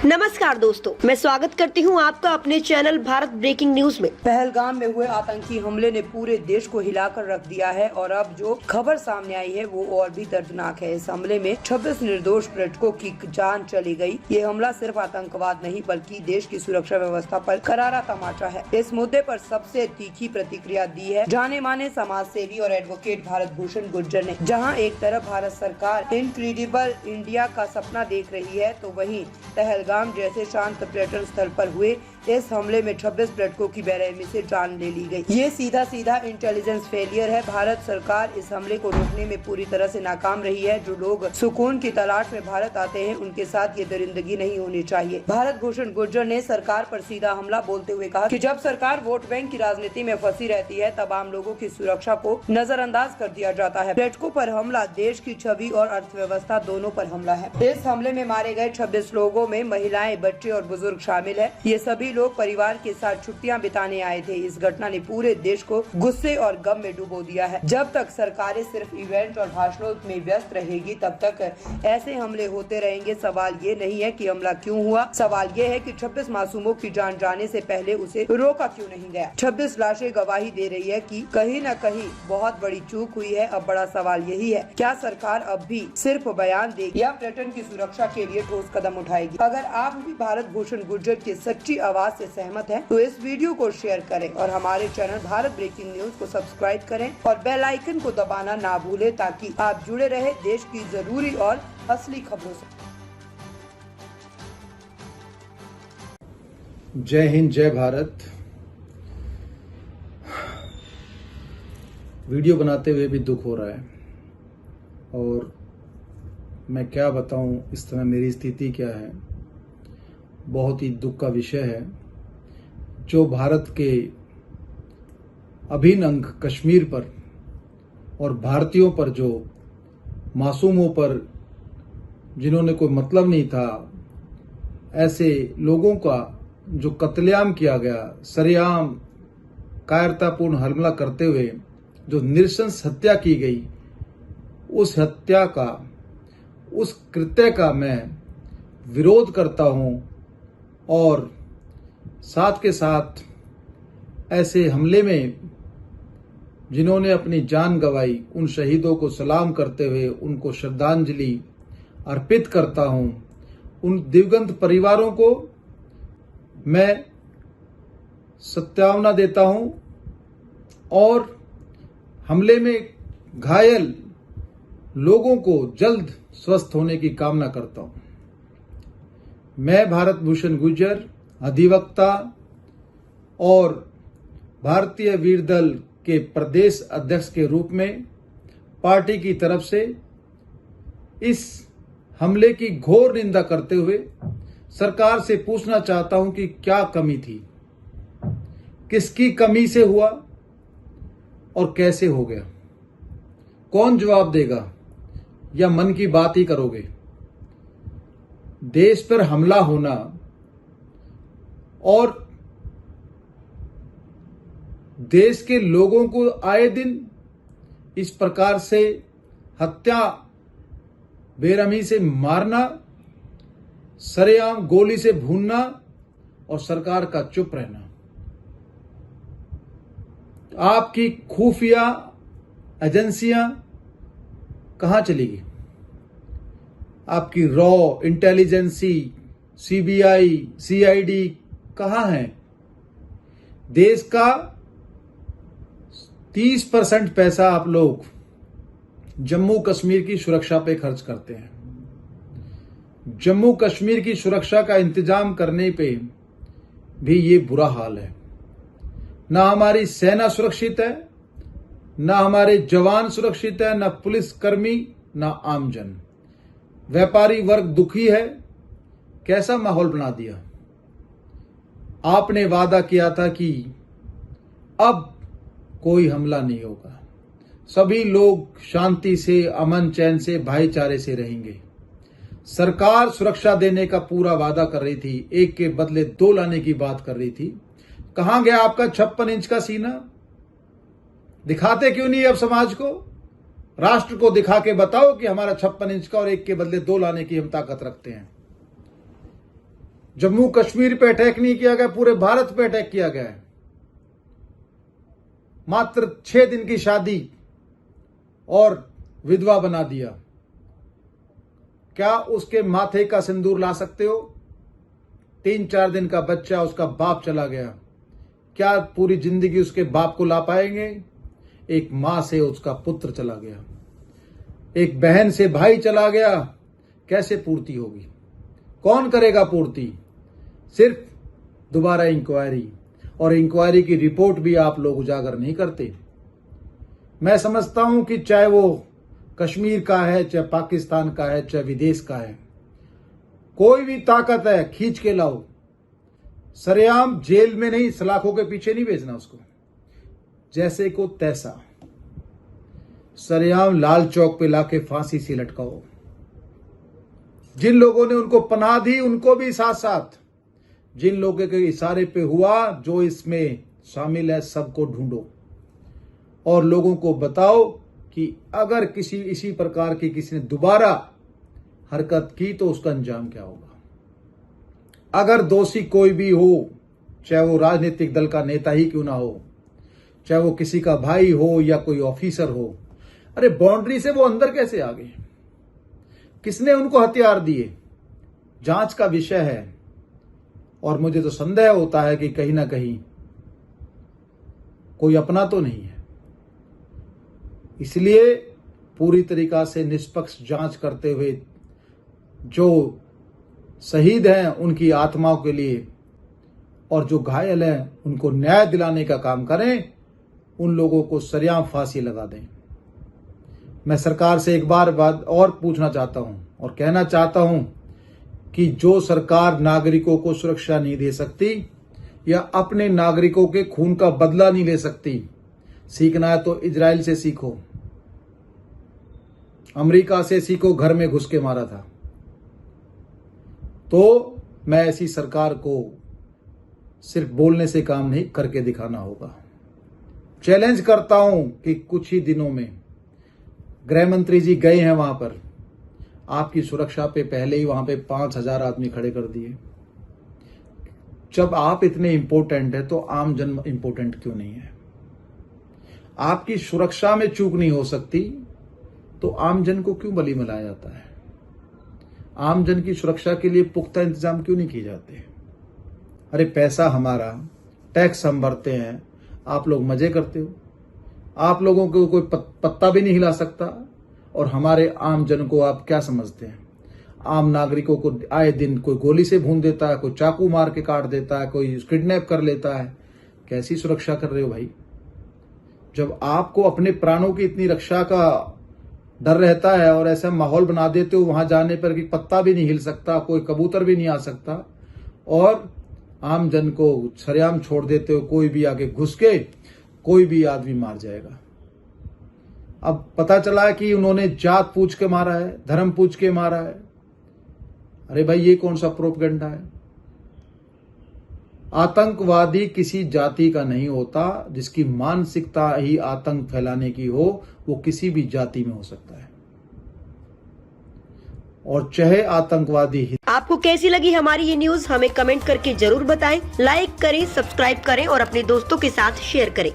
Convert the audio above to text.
नमस्कार दोस्तों, मैं स्वागत करती हूं आपका अपने चैनल भारत ब्रेकिंग न्यूज में। पहलगाम में हुए आतंकी हमले ने पूरे देश को हिलाकर रख दिया है और अब जो खबर सामने आई है वो और भी दर्दनाक है। इस हमले में 26 निर्दोष पर्यटकों की जान चली गई। ये हमला सिर्फ आतंकवाद नहीं बल्कि देश की सुरक्षा व्यवस्था पर करारा तमाचा है। इस मुद्दे पर सबसे तीखी प्रतिक्रिया दी है जाने माने समाज सेवी और एडवोकेट भारत भूषण गुर्जर ने। जहाँ एक तरफ भारत सरकार इनक्रेडिबल इंडिया का सपना देख रही है, तो वहीं पहलगाम जैसे शांत पर्यटन स्थल पर हुए इस हमले में 26 पर्यटकों की बेरहमी से जान ले ली गई। ये सीधा इंटेलिजेंस फेलियर है। भारत सरकार इस हमले को रोकने में पूरी तरह से नाकाम रही है। जो लोग सुकून की तलाश में भारत आते हैं उनके साथ ये दरिंदगी नहीं होनी चाहिए। भारत भूषण गुर्जर ने सरकार पर सीधा हमला बोलते हुए कहा कि जब सरकार वोट बैंक की राजनीति में फंसी रहती है तब आम लोगों की सुरक्षा को नजरअंदाज कर दिया जाता है। पर्यटकों पर हमला देश की छवि और अर्थव्यवस्था दोनों पर हमला है। इस हमले में मारे गए 26 लोगों में महिलाएं, बच्चे और बुजुर्ग शामिल है। ये सभी लोग परिवार के साथ छुट्टियां बिताने आए थे। इस घटना ने पूरे देश को गुस्से और गम में डुबो दिया है। जब तक सरकारें सिर्फ इवेंट और भाषणों में व्यस्त रहेगी तब तक ऐसे हमले होते रहेंगे। सवाल ये नहीं है कि हमला क्यों हुआ, सवाल ये है कि 26 मासूमों की जान जाने से पहले उसे रोका क्यों नहीं गया। 26 लाशें गवाही दे रही है कि कहीं न कहीं बहुत बड़ी चूक हुई है। अब बड़ा सवाल यही है, क्या सरकार अब भी सिर्फ बयान देगी या पर्यटन की सुरक्षा के लिए ठोस कदम उठाएगी। अगर आप भी भारत भूषण गुर्जर की सच्ची आवाज से सहमत हैं तो इस वीडियो को शेयर करें और हमारे चैनल भारत ब्रेकिंग न्यूज को सब्सक्राइब करें और बेल आइकन को दबाना ना भूलें ताकि आप जुड़े रहे देश की जरूरी और असली खबरों से। जय हिंद, जय भारत। वीडियो बनाते हुए भी दुख हो रहा है और मैं क्या बताऊं इस समय मेरी स्थिति क्या है। बहुत ही दुख का विषय है। जो भारत के अभिन्न अंग कश्मीर पर और भारतीयों पर, जो मासूमों पर जिन्होंने कोई मतलब नहीं था, ऐसे लोगों का जो कत्लेआम किया गया, सरेआम कायरतापूर्ण हमला करते हुए जो नृशंस हत्या की गई, उस हत्या का, उस कृत्य का मैं विरोध करता हूं और साथ के साथ ऐसे हमले में जिन्होंने अपनी जान गंवाई उन शहीदों को सलाम करते हुए उनको श्रद्धांजलि अर्पित करता हूं। उन दिवंगत परिवारों को मैं सत्यावना देता हूं और हमले में घायल लोगों को जल्द स्वस्थ होने की कामना करता हूं। मैं भारत भूषण गुर्जर, अधिवक्ता और भारतीय वीर दल के प्रदेश अध्यक्ष के रूप में पार्टी की तरफ से इस हमले की घोर निंदा करते हुए सरकार से पूछना चाहता हूं कि क्या कमी थी, किसकी कमी से हुआ और कैसे हो गया। कौन जवाब देगा या मन की बात ही करोगे। देश पर हमला होना और देश के लोगों को आए दिन इस प्रकार से हत्या, बेरहमी से मारना, सरेआम गोली से भूनना और सरकार का चुप रहना, आपकी खुफिया एजेंसियां कहां चली गई। आपकी रॉ इंटेलिजेंसी, सीबीआई, सीआईडी कहां है। देश का 30% पैसा आप लोग जम्मू कश्मीर की सुरक्षा पे खर्च करते हैं। जम्मू कश्मीर की सुरक्षा का इंतजाम करने पे भी ये बुरा हाल है। ना हमारी सेना सुरक्षित है, ना हमारे जवान सुरक्षित है, ना पुलिसकर्मी, ना आमजन। व्यापारी वर्ग दुखी है। कैसा माहौल बना दिया। आपने वादा किया था कि अब कोई हमला नहीं होगा, सभी लोग शांति से, अमन चैन से, भाईचारे से रहेंगे। सरकार सुरक्षा देने का पूरा वादा कर रही थी, एक के बदले दो लाने की बात कर रही थी। कहां गया आपका 56 इंच का सीना। दिखाते क्यों नहीं अब समाज को। राष्ट्र को दिखा के बताओ कि हमारा 56 इंच का और एक के बदले दो लाने की हम ताकत रखते हैं। जम्मू कश्मीर पे अटैक नहीं किया गया, पूरे भारत पे अटैक किया गया है। मात्र 6 दिन की शादी और विधवा बना दिया। क्या उसके माथे का सिंदूर ला सकते हो? 3-4 दिन का बच्चा, उसका बाप चला गया, क्या पूरी जिंदगी उसके बाप को ला पाएंगे? एक मां से उसका पुत्र चला गया, एक बहन से भाई चला गया, कैसे पूर्ति होगी? कौन करेगा पूर्ति? सिर्फ दोबारा इंक्वायरी, और इंक्वायरी की रिपोर्ट भी आप लोग उजागर नहीं करते। मैं समझता हूं कि चाहे वो कश्मीर का है, चाहे पाकिस्तान का है, चाहे विदेश का है, कोई भी ताकत है, खींच के लाओ। सरेआम जेल में नहीं, सलाखों के पीछे नहीं भेजना उसको, जैसे को तैसा सरेआम लाल चौक पे लाके फांसी से लटकाओ। जिन लोगों ने उनको पनाह दी, उनको भी साथ साथ, जिन लोगों के इशारे पे हुआ, जो इसमें शामिल है, सबको ढूंढो और लोगों को बताओ कि अगर किसी इसी प्रकार की किसी ने दोबारा हरकत की तो उसका अंजाम क्या होगा। अगर दोषी कोई भी हो, चाहे वो राजनीतिक दल का नेता ही क्यों ना हो, चाहे वो किसी का भाई हो या कोई ऑफिसर हो, अरे बाउंड्री से वो अंदर कैसे आ गए? किसने उनको हथियार दिए? जांच का विषय है। और मुझे तो संदेह होता है कि कहीं ना कहीं कोई अपना तो नहीं है। इसलिए पूरी तरीका से निष्पक्ष जांच करते हुए जो शहीद हैं उनकी आत्माओं के लिए और जो घायल हैं उनको न्याय दिलाने का काम करें, उन लोगों को सरेआम फांसी लगा दें। मैं सरकार से एक बार बात और पूछना चाहता हूं और कहना चाहता हूं कि जो सरकार नागरिकों को सुरक्षा नहीं दे सकती या अपने नागरिकों के खून का बदला नहीं ले सकती, सीखना है तो इजराइल से सीखो, अमेरिका से सीखो, घर में घुस के मारा था। तो मैं ऐसी सरकार को सिर्फ बोलने से काम नहीं, करके दिखाना होगा। चैलेंज करता हूं कि कुछ ही दिनों में गृह मंत्री जी गए हैं वहां पर, आपकी सुरक्षा पे पहले ही वहां पे 5,000 आदमी खड़े कर दिए। जब आप इतने इंपॉर्टेंट है तो आम जन इंपॉर्टेंट क्यों नहीं है? आपकी सुरक्षा में चूक नहीं हो सकती तो आम जन को क्यों बलि मिलाया जाता है? आम जन की सुरक्षा के लिए पुख्ता इंतजाम क्यों नहीं किए जाते? अरे पैसा हमारा, टैक्स हम भरते हैं, आप लोग मजे करते हो। आप लोगों को कोई पत्ता भी नहीं हिला सकता और हमारे आम जन को आप क्या समझते हैं? आम नागरिकों को आए दिन कोई गोली से भून देता है, कोई चाकू मार के काट देता है, कोई किडनैप कर लेता है। कैसी सुरक्षा कर रहे हो भाई? जब आपको अपने प्राणों की इतनी रक्षा का डर रहता है और ऐसा माहौल बना देते हो वहां जाने पर कि पत्ता भी नहीं हिल सकता, कोई कबूतर भी नहीं आ सकता, और आम जन को सरेआम छोड़ देते हो, कोई भी आगे घुस के कोई भी आदमी मार जाएगा। अब पता चला कि उन्होंने जात पूछ के मारा है, धर्म पूछ के मारा है। अरे भाई ये कौन सा प्रोपगेंडा है? आतंकवादी किसी जाति का नहीं होता, जिसकी मानसिकता ही आतंक फैलाने की हो वो किसी भी जाति में हो सकता है, और चाहे आतंकवादी ही। आपको कैसी लगी हमारी ये न्यूज हमें कमेंट करके जरूर बताएं। लाइक करें, सब्सक्राइब करें और अपने दोस्तों के साथ शेयर करें।